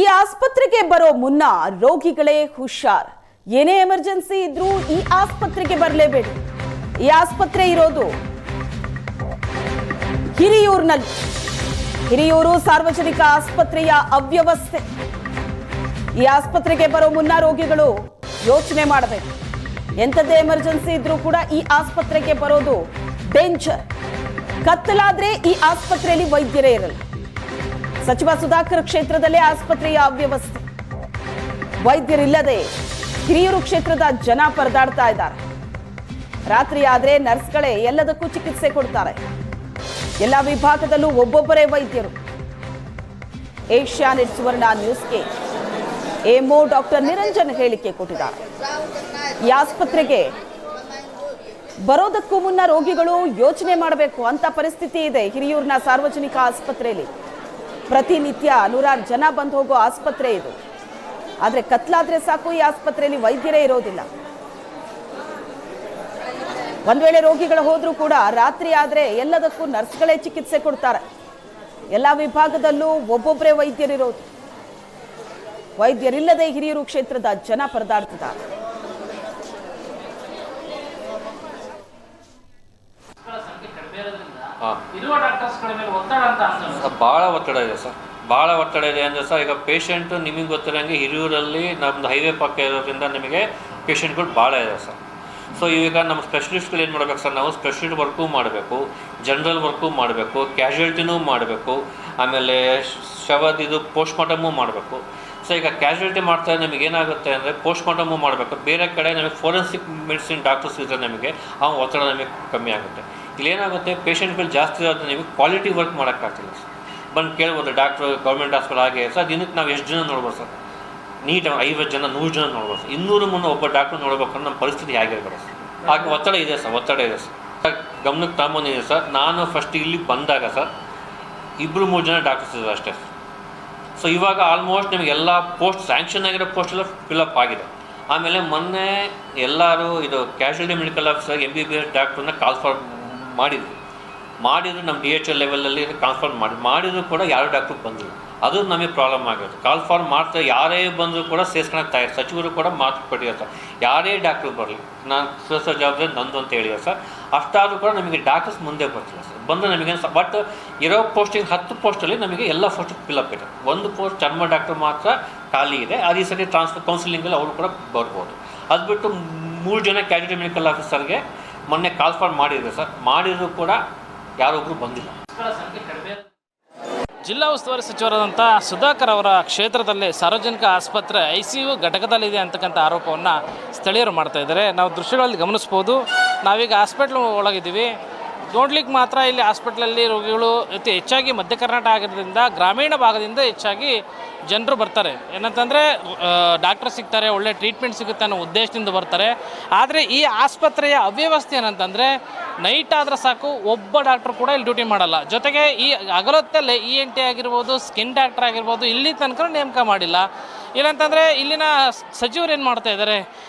ಈ ಆಸ್ಪತ್ರೆಗೆ ಬರೋ ಮುನ್ನ ರೋಗಿಗಳೇ ಹುಷಾರ್. ಏನೇ ಎಮರ್ಜೆನ್ಸಿ ಇದ್ರೂ ಈ ಆಸ್ಪತ್ರೆಗೆ ಬರಲೇಬೇಡಿ. ಈ ಆಸ್ಪತ್ರೆ ಇರೋದು ಹಿರಿಯೂರಿನಲ್ಲಿ. ಹಿರಿಯೂರು ಸಾರ್ವಜನಿಕ ಆಸ್ಪತ್ರೆಯ ಅವ್ಯವಸ್ಥೆ. ಈ ಆಸ್ಪತ್ರೆಗೆ ಬರೋ ಮುನ್ನ ರೋಗಿಗಳು ಯೋಚನೆ ಮಾಡಬೇಕು. ಎಂಥದ್ದೇ ಎಮರ್ಜೆನ್ಸಿ ಇದ್ರೂ ಕೂಡ ಈ ಆಸ್ಪತ್ರೆಗೆ ಬರೋದು ಡೇಂಜರ್. ಕತ್ತಲಾದ್ರೆ ಈ ಆಸ್ಪತ್ರೆಯಲ್ಲಿ ವೈದ್ಯರೇ ಇರಲ್ಲ. ಸಚಿವ ಸುಧಾಕರ್ ಕ್ಷೇತ್ರದಲ್ಲೇ ಆಸ್ಪತ್ರೆಯ ಅವ್ಯವಸ್ಥೆ. ವೈದ್ಯರಿಲ್ಲದೆ ಹಿರಿಯೂರು ಕ್ಷೇತ್ರದ ಜನ ಪರದಾಡ್ತಾ ಇದ್ದಾರೆ. ರಾತ್ರಿ ಆದ್ರೆ ನರ್ಸ್ಗಳೇ ಎಲ್ಲದಕ್ಕೂ ಚಿಕಿತ್ಸೆ ಕೊಡ್ತಾರೆ. ಎಲ್ಲ ವಿಭಾಗದಲ್ಲೂ ಒಬ್ಬೊಬ್ಬರೇ ವೈದ್ಯರು. ಏಷ್ಯಾನೆಟ್ ಸುವರ್ಣ ನ್ಯೂಸ್ಗೆ ಎಮೋ ಡಾಕ್ಟರ್ ನಿರಂಜನ್ ಹೇಳಿಕೆ ಕೊಟ್ಟಿದ್ದಾರೆ. ಈ ಆಸ್ಪತ್ರೆಗೆ ಬರೋದಕ್ಕೂ ಮುನ್ನ ರೋಗಿಗಳು ಯೋಚನೆ ಮಾಡಬೇಕು ಅಂತ ಪರಿಸ್ಥಿತಿ ಇದೆ ಹಿರಿಯೂರಿನ ಸಾರ್ವಜನಿಕ ಆಸ್ಪತ್ರೆಯಲ್ಲಿ. ಪ್ರತಿನಿತ್ಯ ನೂರಾರು ಜನ ಬಂದು ಹೋಗೋ ಆಸ್ಪತ್ರೆ ಇದು. ಆದ್ರೆ ಕತ್ಲಾದ್ರೆ ಸಾಕು, ಈ ಆಸ್ಪತ್ರೆಯಲ್ಲಿ ವೈದ್ಯರೇ ಇರೋದಿಲ್ಲ. ಒಂದ್ ವೇಳೆ ರೋಗಿಗಳು ಹೋದ್ರೂ ಕೂಡ ರಾತ್ರಿ ಆದ್ರೆ ಎಲ್ಲದಕ್ಕೂ ನರ್ಸ್ಗಳೇ ಚಿಕಿತ್ಸೆ ಕೊಡ್ತಾರೆ. ಎಲ್ಲಾ ವಿಭಾಗದಲ್ಲೂ ಒಬ್ಬೊಬ್ಬರೇ ವೈದ್ಯರಿರೋದು. ವೈದ್ಯರಿಲ್ಲದೆ ಹಿರಿಯೂರು ಕ್ಷೇತ್ರದ ಜನ ಪರದಾಡ್ತಿದ್ದಾರೆ. ಭಾಳ ಒತ್ತಡ ಇದೆ ಸರ್, ಭಾಳ ಒತ್ತಡ ಇದೆ ಅಂದರೆ ಸರ್, ಈಗ ಪೇಷಂಟು ನಿಮಗೆ ಗೊತ್ತಿರೋಂಗೆ ಹಿರಿಯೂರಲ್ಲಿ ನಮ್ಮದು ಹೈವೇ ಪಕ್ಕ ಇರೋದ್ರಿಂದ ನಿಮಗೆ ಪೇಷಂಟ್ಗಳು ಭಾಳ ಇದೆ ಸರ್. ಸೊ ಈಗ ನಮ್ಮ ಸ್ಪೆಷಲಿಸ್ಟ್ಗಳು ಏನು ಮಾಡಬೇಕು ಸರ್, ನಾವು ಸ್ಪೆಷಲಿಸ್ಟ್ ವರ್ಕು ಮಾಡಬೇಕು, ಜನರಲ್ ವರ್ಕು ಮಾಡಬೇಕು, ಕ್ಯಾಶುಯಾಲಿಟಿನೂ ಮಾಡಬೇಕು, ಆಮೇಲೆ ಶವದಿದು ಪೋಸ್ಟ್ಮಾರ್ಟಮು ಮಾಡಬೇಕು. ಸೊ ಈಗ ಕ್ಯಾಶುಯಾಲಿಟಿ ಮಾಡ್ತಾರೆ ನಮಗೇನಾಗುತ್ತೆ ಅಂದರೆ ಪೋಸ್ಟ್ಮಾರ್ಟಮು ಮಾಡಬೇಕು. ಬೇರೆ ಕಡೆ ನಮಗೆ ಫೋರೆನ್ಸಿಕ್ ಮೆಡಿಸಿನ್ ಡಾಕ್ಟರ್ಸ್ ಇದ್ದರೆ ನಮಗೆ ಆ ಒತ್ತಡ ನಮಗೆ ಕಮ್ಮಿ ಆಗುತ್ತೆ. ಇಲ್ಲೇನಾಗುತ್ತೆ, ಪೇಷಂಟ್ಗಳು ಜಾಸ್ತಿ ಇರೋದು ನಿಮಗೆ ಕ್ವಾಲಿಟಿ ವರ್ಕ್ ಮಾಡೋಕ್ಕಾಗ್ತಿಲ್ಲ ಸರ್. ಬಂದು ಕೇಳ್ಬೋದು ಡಾಕ್ಟ್ರು ಗೌರ್ಮೆಂಟ್ ಹಾಸ್ಪಿಟಲ್ ಹಾಗೆ ಸರ್, ದಿನಕ್ಕೆ ನಾವು ಎಷ್ಟು ಜನ ನೋಡ್ಬೋದು ಸರ್? ನೀಟಾಗಿ 50 ಜನ 100 ಜನ ನೋಡ್ಬೋದು ಸರ್. 200 ಮುನ್ನ ಒಬ್ಬ ಡಾಕ್ಟ್ರು ನೋಡ್ಬೇಕಂದ್ರೆ ನಮ್ಮ ಪರಿಸ್ಥಿತಿ ಹೇಗಿರ್ಬೋದು ಸರ್. ಹಾಗೆ ಒತ್ತಡ ಇದೆ ಸರ್, ಒತ್ತಡ ಇದೆ ಸರ್. ಗಮನಕ್ಕೆ ತಗೊಂಬಂದಿದೆ ಸರ್. ನಾನು ಫಸ್ಟ್ ಇಲ್ಲಿ ಬಂದಾಗ ಸರ್ 2-3 ಜನ ಡಾಕ್ಟರ್ಸ್ ಇದ್ದಾರೆ ಅಷ್ಟೇ. ಸೊ ಇವಾಗ ಆಲ್ಮೋಸ್ಟ್ ನಿಮಗೆ ಎಲ್ಲ ಪೋಸ್ಟ್ ಸ್ಯಾಂಕ್ಷನ್ ಆಗಿರೋ ಪೋಸ್ಟ್ ಎಲ್ಲ ಫಿಲಪ್ ಆಗಿದೆ. ಆಮೇಲೆ ಮೊನ್ನೆ ಎಲ್ಲರೂ ಇದು casualty medical officer MBBS ಡಾಕ್ಟ್ರನ್ನ call for ಮಾಡಿದ್ರು ನಮ್ಮ DHL ಲೆವೆಲಲ್ಲಿ ಟ್ರಾನ್ಸ್ಫರ್ ಮಾಡಿದ್ರು ಕೂಡ ಯಾರು ಡಾಕ್ಟ್ರು ಬಂದಿಲ್ಲ. ಅದು ನಮಗೆ ಪ್ರಾಬ್ಲಮ್ ಆಗಿರುತ್ತೆ. ಕಾಲ್ ಫಾರ್ ಮಾಡ್ತಾರೆ, ಯಾರೇ ಬಂದರೂ ಕೂಡ ಸೇರ್ಸ್ಕೊಳಕ್ಕೆ ತಯಾರು. ಸಚಿವರು ಕೂಡ ಮಾತು ಕೊಟ್ಟಿದ್ದಾರೆ ಸರ್, ಯಾರೇ ಡಾಕ್ಟ್ರು ಬರಲಿ ನಾನು ಸೇರಿಸೋ ಜವಾಬ್ದಾರಿ ನಂದು ಅಂತ ಹೇಳಿದ್ದಾರೆ ಸರ್. ಅಷ್ಟಾದರೂ ಕೂಡ ನಮಗೆ ಡಾಕ್ಟರ್ಸ್ ಮುಂದೆ ಬರ್ತಿಲ್ಲ ಸರ್. ಬಂದು ನಮಗೆ ಬಟ್ ಇರೋ ಪೋಸ್ಟಿಂಗ್ 10 ಪೋಸ್ಟಲ್ಲಿ ನಮಗೆ ಎಲ್ಲ ಪೋಸ್ಟ್ ಫಿಲಪ್ ಇದೆ. ಒಂದು ಪೋಸ್ಟ್ ಚರ್ಮ ಡಾಕ್ಟ್ರು ಮಾತ್ರ ಖಾಲಿ ಇದೆ. ಅದು ಈ ಸರಿ ಟ್ರಾನ್ಸ್ಫರ್ ಕೌನ್ಸಿಲಿಂಗಲ್ಲಿ ಅವರು ಕೂಡ ಬರ್ಬೋದು. ಅದು ಬಿಟ್ಟು 3 ಜನ ಕ್ಯಾಶುಯಾಲಿಟಿ ಮೆಡಿಕಲ್ ಆಫೀಸರ್ಗೆ ಮೊನ್ನೆ ಕಾಲ್ ಫಾರ್ ಮಾಡಿದ್ರು ಸರ್. ಮಾಡಿದ್ರು ಕೂಡ ಯಾರೊಬ್ಬರು ಬಂದಿಲ್ಲ. ಜಿಲ್ಲಾ ಉಸ್ತುವಾರಿ ಸಚಿವರಾದಂಥ ಸುಧಾಕರ್ ಅವರ ಕ್ಷೇತ್ರದಲ್ಲಿ ಸಾರ್ವಜನಿಕ ಆಸ್ಪತ್ರೆ ICU ಘಟಕದಲ್ಲಿದೆ ಅಂತಕ್ಕಂಥ ಆರೋಪವನ್ನು ಸ್ಥಳೀಯರು ಮಾಡ್ತಾ ಇದ್ದಾರೆ. ನಾವು ದೃಶ್ಯಗಳಲ್ಲಿ ಗಮನಿಸ್ಬೋದು. ನಾವೀಗ ಹಾಸ್ಪಿಟ್ಲ್ ಒಳಗಿದ್ದೀವಿ. ನೋಡ್ಲಿಕ್ಕೆ ಮಾತ್ರ ಇಲ್ಲಿ ಹಾಸ್ಪಿಟ್ಲಲ್ಲಿ ರೋಗಿಗಳು ಹೆಚ್ಚಾಗಿ ಮಧ್ಯ ಕರ್ನಾಟಕ ಆಗಿರೋದ್ರಿಂದ ಗ್ರಾಮೀಣ ಭಾಗದಿಂದ ಹೆಚ್ಚಾಗಿ ಜನರು ಬರ್ತಾರೆ. ಏನಂತಂದರೆ ಡಾಕ್ಟರ್ ಸಿಗ್ತಾರೆ, ಒಳ್ಳೆ ಟ್ರೀಟ್ಮೆಂಟ್ ಸಿಗುತ್ತೆ ಅನ್ನೋ ಉದ್ದೇಶದಿಂದ ಬರ್ತಾರೆ. ಆದರೆ ಈ ಆಸ್ಪತ್ರೆಯ ಅವ್ಯವಸ್ಥೆ ಏನಂತಂದರೆ ನೈಟ್ ಆದರೆ ಸಾಕು ಒಬ್ಬ ಡಾಕ್ಟ್ರು ಕೂಡ ಇಲ್ಲಿ ಡ್ಯೂಟಿ ಮಾಡಲ್ಲ. ಜೊತೆಗೆ ಈ ಹಗಲೊತ್ತಲ್ಲೇ ENT ಆಗಿರ್ಬೋದು, ಸ್ಕಿನ್ ಡಾಕ್ಟರ್ ಆಗಿರ್ಬೋದು, ಇಲ್ಲಿ ತನಕ ನೇಮಕ ಮಾಡಿಲ್ಲ. ಇಲ್ಲಂತಂದರೆ ಇಲ್ಲಿನ ಸಚಿವರು ಏನು ಮಾಡ್ತಾ ಇದ್ದಾರೆ,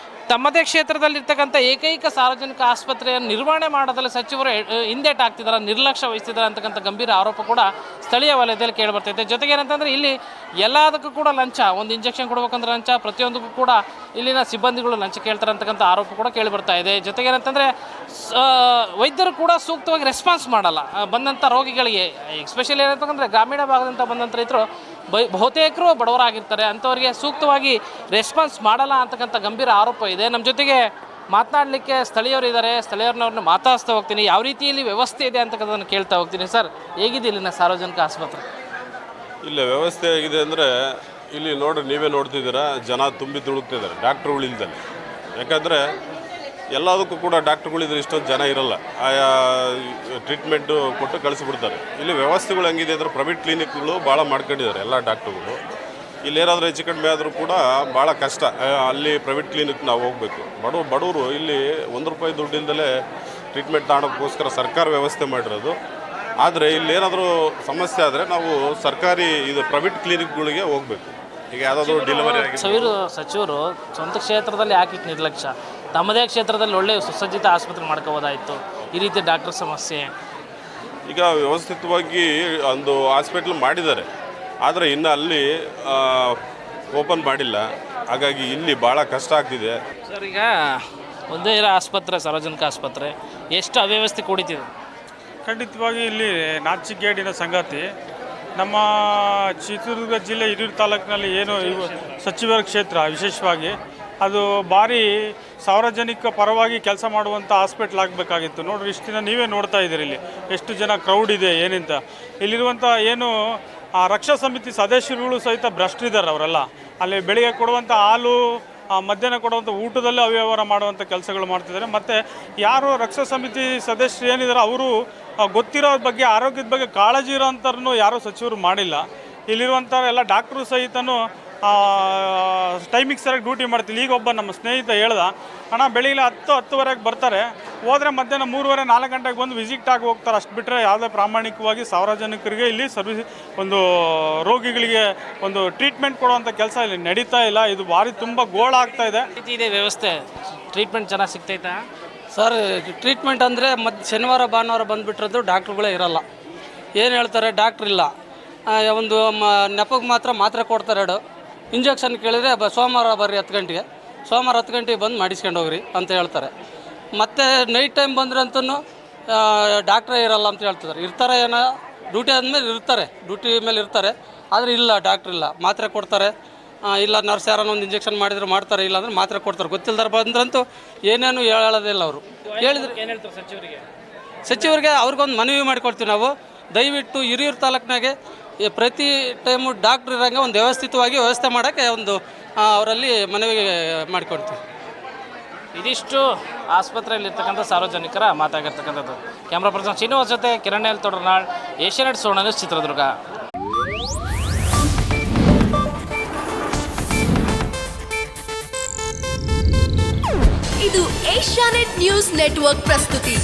ತಮ್ಮದೇ ಕ್ಷೇತ್ರದಲ್ಲಿರ್ತಕ್ಕಂಥ ಏಕೈಕ ಸಾರ್ವಜನಿಕ ಆಸ್ಪತ್ರೆಯನ್ನು ನಿರ್ವಹಣೆ ಮಾಡೋದ್ರಲ್ಲಿ ಸಚಿವರು ಹಿಂದೇಟಾಗ್ತಿದ್ದಾರೆ, ನಿರ್ಲಕ್ಷ್ಯ ವಹಿಸ್ತಿದ್ದಾರೆ ಅಂತಕ್ಕಂಥ ಗಂಭೀರ ಆರೋಪ ಕೂಡ ಸ್ಥಳೀಯ ವಲಯದಲ್ಲಿ ಕೇಳಿಬರ್ತೈತೆ. ಜೊತೆಗೆ ಏನಂತಂದರೆ ಇಲ್ಲಿ ಎಲ್ಲದಕ್ಕೂ ಕೂಡ ಲಂಚ, ಒಂದು ಇಂಜೆಕ್ಷನ್ ಕೊಡ್ಬೇಕಂದ್ರೆ ಲಂಚ, ಪ್ರತಿಯೊಂದಕ್ಕೂ ಕೂಡ ಇಲ್ಲಿನ ಸಿಬ್ಬಂದಿಗಳು ಲಂಚ ಕೇಳ್ತಾರೆ ಅಂತಕ್ಕಂಥ ಆರೋಪ ಕೂಡ ಕೇಳಿಬರ್ತಾ ಇದೆ. ಜೊತೆಗೆ ಏನಂತಂದರೆ ವೈದ್ಯರು ಕೂಡ ಸೂಕ್ತವಾಗಿ ರೆಸ್ಪಾನ್ಸ್ ಮಾಡಲ್ಲ ಬಂದಂಥ ರೋಗಿಗಳಿಗೆ. ಎಸ್ಪೆಷಲಿ ಏನಂತಂದರೆ ಗ್ರಾಮೀಣ ಭಾಗದಿಂದ ಬಂದಂಥ ರೈತರು ಬಹುತೇಕರು ಬಡವರಾಗಿರ್ತಾರೆ, ಅಂಥವರಿಗೆ ಸೂಕ್ತವಾಗಿ ರೆಸ್ಪಾನ್ಸ್ ಮಾಡಲ್ಲ ಅಂತಕ್ಕಂಥ ಗಂಭೀರ ಆರೋಪ ಇದೆ. ನಮ್ಮ ಜೊತೆಗೆ ಮಾತನಾಡಲಿಕ್ಕೆ ಸ್ಥಳೀಯರು ಇದ್ದಾರೆ. ಸ್ಥಳೀಯರನ್ನವ್ರನ್ನ ಮಾತಾಡಿಸ್ತಾ ಹೋಗ್ತೀನಿ, ಯಾವ ರೀತಿಯಲ್ಲಿ ವ್ಯವಸ್ಥೆ ಇದೆ ಅಂತಕ್ಕಂಥದ್ದನ್ನು ಕೇಳ್ತಾ ಹೋಗ್ತೀನಿ. ಸರ್, ಹೇಗಿದೆ ಇಲ್ಲಿನ ಸಾರ್ವಜನಿಕ ಆಸ್ಪತ್ರೆ? ಇಲ್ಲ ವ್ಯವಸ್ಥೆ ಹೇಗಿದೆ ಅಂದರೆ ಇಲ್ಲಿ ನೋಡ್ರಿ, ನೀವೇ ನೋಡ್ತಿದ್ದೀರಾ, ಜನ ತುಂಬಿ ತುಳುಕ್ತಿದ್ದಾರೆ ಡಾಕ್ಟ್ರುಗಳಿಲ್ದಲ್ಲಿ. ಯಾಕಂದರೆ ಎಲ್ಲದಕ್ಕೂ ಕೂಡ ಡಾಕ್ಟ್ರುಗಳಿದ್ರೆ ಇಷ್ಟೊಂದು ಜನ ಇರಲ್ಲ, ಆಯಾ ಟ್ರೀಟ್ಮೆಂಟು ಕೊಟ್ಟು ಕಳಿಸಿಬಿಡ್ತಾರೆ. ಇಲ್ಲಿ ವ್ಯವಸ್ಥೆಗಳು ಹೆಂಗಿದೆ ಅಂದರೆ ಪ್ರೈವೇಟ್ ಕ್ಲಿನಿಕ್ಗಳು ಭಾಳ ಮಾಡ್ಕೊಂಡಿದ್ದಾರೆ ಎಲ್ಲ ಡಾಕ್ಟ್ರುಗಳು. ಇಲ್ಲೇನಾದರೂ ಹೆಚ್ಚು ಕಡಿಮೆ ಆದರೂ ಕೂಡ ಭಾಳ ಕಷ್ಟ. ಅಲ್ಲಿ ಪ್ರೈವೇಟ್ ಕ್ಲಿನಿಕ್ ನಾವು ಹೋಗಬೇಕು. ಬಡವರು ಇಲ್ಲಿ ₹1 ದುಡ್ಡಿಂದಲೇ ಟ್ರೀಟ್ಮೆಂಟ್ ಮಾಡೋಕ್ಕೋಸ್ಕರ ಸರ್ಕಾರ ವ್ಯವಸ್ಥೆ ಮಾಡಿರೋದು. ಆದರೆ ಇಲ್ಲೇನಾದರೂ ಸಮಸ್ಯೆ ಆದರೆ ನಾವು ಸರ್ಕಾರಿ ಇದು ಪ್ರೈವೇಟ್ ಕ್ಲಿನಿಕ್ಗಳಿಗೆ ಹೋಗಬೇಕು. ಈಗ ಯಾವುದಾದ್ರೂ ಡೆಲಿವರಿ ಆಗಿ ಸಚಿವರು ಸ್ವಂತ ಕ್ಷೇತ್ರದಲ್ಲಿ ಯಾಕೆ ನಿರ್ಲಕ್ಷ್ಯ, ತಮ್ಮದೇ ಕ್ಷೇತ್ರದಲ್ಲಿ ಒಳ್ಳೆ ಸುಸಜ್ಜಿತ ಆಸ್ಪತ್ರೆ ಮಾಡ್ಕೋಬೋದಾಯಿತು. ಈ ರೀತಿ ಡಾಕ್ಟರ್ ಸಮಸ್ಯೆ ಈಗ ವ್ಯವಸ್ಥಿತವಾಗಿ ಒಂದು ಹಾಸ್ಪಿಟ್ಲ್ ಮಾಡಿದ್ದಾರೆ. ಆದರೆ ಇನ್ನು ಅಲ್ಲಿ ಓಪನ್ ಮಾಡಿಲ್ಲ. ಹಾಗಾಗಿ ಇಲ್ಲಿ ಭಾಳ ಕಷ್ಟ ಆಗ್ತಿದೆ. ಸರ್, ಈಗ ಒಂದೇ ಇರೋ ಆಸ್ಪತ್ರೆ, ಸಾರ್ವಜನಿಕ ಆಸ್ಪತ್ರೆ ಎಷ್ಟು ಅವ್ಯವಸ್ಥೆ ಕೂಡಿತಿದೆ? ಖಂಡಿತವಾಗಿ ಇಲ್ಲಿ ನಾಚಿಕೆಗೇಡಿನ ಸಂಗತಿ. ನಮ್ಮ ಚಿತ್ರದುರ್ಗ ಜಿಲ್ಲೆ ಹಿರಿಯೂರು ತಾಲೂಕಿನಲ್ಲಿ ಏನು ಸಚಿವರ ಕ್ಷೇತ್ರ ವಿಶೇಷವಾಗಿ ಅದು ಭಾರಿ ಸಾರ್ವಜನಿಕ ಪರವಾಗಿ ಕೆಲಸ ಮಾಡುವಂಥ ಹಾಸ್ಪಿಟ್ಲ್ ಆಗಬೇಕಾಗಿತ್ತು. ನೋಡ್ರಿ, ಇಷ್ಟು ದಿನ ನೀವೇ ನೋಡ್ತಾ ಇದ್ದೀರಿ ಇಲ್ಲಿ ಎಷ್ಟು ಜನ ಕ್ರೌಡ್ ಇದೆ ಏನಿಂತ. ಇಲ್ಲಿರುವಂಥ ಏನು ರಕ್ಷಾ ಸಮಿತಿ ಸದಸ್ಯರುಗಳು ಸಹಿತ ಭ್ರಷ್ಟರಿದ್ದಾರೆ ಅವರೆಲ್ಲ. ಅಲ್ಲಿ ಬೆಳಿಗ್ಗೆ ಕೊಡುವಂಥ ಹಾಲು, ಮಧ್ಯಾಹ್ನ ಕೊಡುವಂಥ ಊಟದಲ್ಲೇ ಅವ್ಯವಹಾರ ಮಾಡುವಂಥ ಕೆಲಸಗಳು ಮಾಡ್ತಿದ್ದಾರೆ. ಮತ್ತು ಯಾರು ರಕ್ಷಾ ಸಮಿತಿ ಸದಸ್ಯರು ಏನಿದ್ದಾರೆ ಅವರು ಗೊತ್ತಿರೋ ಬಗ್ಗೆ, ಆರೋಗ್ಯದ ಬಗ್ಗೆ ಕಾಳಜಿ ಇರೋ ಅಂಥವ್ರನ್ನು ಯಾರೂ ಸಚಿವರು ಮಾಡಿಲ್ಲ. ಇಲ್ಲಿರುವಂಥ ಎಲ್ಲ ಡಾಕ್ಟ್ರು ಸಹಿತನೂ ಟೈಮಿಗೆ ಸರಿಯಾಗಿ ಡ್ಯೂಟಿ ಮಾಡ್ತಿಲ್ಲ. ಈಗ ಒಬ್ಬ ನಮ್ಮ ಸ್ನೇಹಿತ ಹೇಳ್ದ, ಅಣ್ಣ ಬೆಳಿಗ್ಗೆ 10-10:30 ಬರ್ತಾರೆ, ಹೋದರೆ ಮಧ್ಯಾಹ್ನ 3-4 ಗಂಟೆಗೆ ಬಂದು ವಿಸಿಟ್ ಆಗಿ ಹೋಗ್ತಾರೆ. ಅಷ್ಟು ಬಿಟ್ಟರೆ ಯಾವುದೇ ಪ್ರಾಮಾಣಿಕವಾಗಿ ಸಾರ್ವಜನಿಕರಿಗೆ ಇಲ್ಲಿ ಸರ್ವಿಸ್, ಒಂದು ರೋಗಿಗಳಿಗೆ ಒಂದು ಟ್ರೀಟ್ಮೆಂಟ್ ಕೊಡುವಂಥ ಕೆಲಸ ಇಲ್ಲಿ ನಡೀತಾ ಇಲ್ಲ. ಇದು ಭಾರಿ ತುಂಬ ಗೋಳಾಗ್ತಾ ಇದೆ. ಇದೆ ವ್ಯವಸ್ಥೆ, ಟ್ರೀಟ್ಮೆಂಟ್ ಚೆನ್ನಾಗಿ ಸಿಗ್ತೈತಾ? ಸರ್, ಟ್ರೀಟ್ಮೆಂಟ್ ಅಂದರೆ ಶನಿವಾರ ಭಾನುವಾರ ಬಂದುಬಿಟ್ರದ್ದು ಡಾಕ್ಟ್ರುಗಳೇ ಇರೋಲ್ಲ. ಏನು ಹೇಳ್ತಾರೆ, ಡಾಕ್ಟ್ರ್ ಇಲ್ಲ. ಒಂದು ನೆಪಕ್ಕೆ ಮಾತ್ರೆ ಕೊಡ್ತಾರೆ 2 ಇಂಜೆಕ್ಷನ್ ಕೇಳಿದರೆ ಸೋಮವಾರ ಬರ್ರಿ 10 ಗಂಟೆಗೆ, ಸೋಮವಾರ 10 ಗಂಟೆಗೆ ಬಂದು ಮಾಡಿಸ್ಕೊಂಡು ಹೋಗ್ರಿ ಅಂತ ಹೇಳ್ತಾರೆ. ಮತ್ತು ನೈಟ್ ಟೈಮ್ ಬಂದ್ರೆ ಅಂತೂ ಡಾಕ್ಟ್ರೇ ಇರಲ್ಲ ಅಂತ ಹೇಳ್ತಿದ್ದಾರೆ. ಇರ್ತಾರೆ ಏನೋ, ಡ್ಯೂಟಿ ಆದಮೇಲೆ ಇರ್ತಾರೆ, ಡ್ಯೂಟಿ ಮೇಲೆ ಇರ್ತಾರೆ, ಆದರೆ ಇಲ್ಲ, ಡಾಕ್ಟ್ರ್ ಇಲ್ಲ. ಮಾತ್ರೆ ಕೊಡ್ತಾರೆ, ಇಲ್ಲ ನರ್ಸ್ ಯಾರನ್ನ ಒಂದು ಇಂಜೆಕ್ಷನ್ ಮಾಡಿದ್ರೆ ಮಾಡ್ತಾರೆ, ಇಲ್ಲ ಅಂದ್ರೆ ಮಾತ್ರೆ ಕೊಡ್ತಾರೆ. ಗೊತ್ತಿಲ್ದಾರ ಬಂದ್ರಂತೂ ಏನೇನು ಹೇಳೋದಿಲ್ಲ ಅವರು. ಹೇಳಿದ್ರೆ ಏನು ಹೇಳ್ತಾರೆ ಸಚಿವರಿಗೆ ಅವ್ರಿಗೊಂದು ಮನವಿ ಮಾಡಿಕೊಡ್ತೀವಿ ನಾವು, ದಯವಿಟ್ಟು ಹಿರಿಯೂರು ತಾಲೂಕಿನಾಗೆ ಪ್ರತಿ ಟೈಮು ಡಾಕ್ಟ್ರ್ ಇರೋಂಗೆ ಒಂದು ವ್ಯವಸ್ಥಿತವಾಗಿ ವ್ಯವಸ್ಥೆ ಮಾಡೋಕ್ಕೆ ಒಂದು ಅವರಲ್ಲಿ ಮನವಿ ಮಾಡಿಕೊಡ್ತೀವಿ. ಇದಿಷ್ಟು ಆಸ್ಪತ್ರೆಯಲ್ಲಿರ್ತಕ್ಕಂಥ ಸಾರ್ವಜನಿಕರ ಮಾತಾಗಿರ್ತಕ್ಕಂಥದ್ದು. ಕ್ಯಾಮ್ರಾ ಪರ್ಸನ್ ಶ್ರೀನಿವಾಸ್ ಜೊತೆ ಕಿರಣ್ ತೊಡರ್ನಾಳ್, ಏಷ್ಯಾನೆಟ್ ಸುವರ್ಣ ನ್ಯೂಸ್, ಚಿತ್ರದುರ್ಗ. ಇದು ಏಷ್ಯಾನೆಟ್ ನ್ಯೂಸ್ ನೆಟ್ವರ್ಕ್ ಪ್ರಸ್ತುತಿ.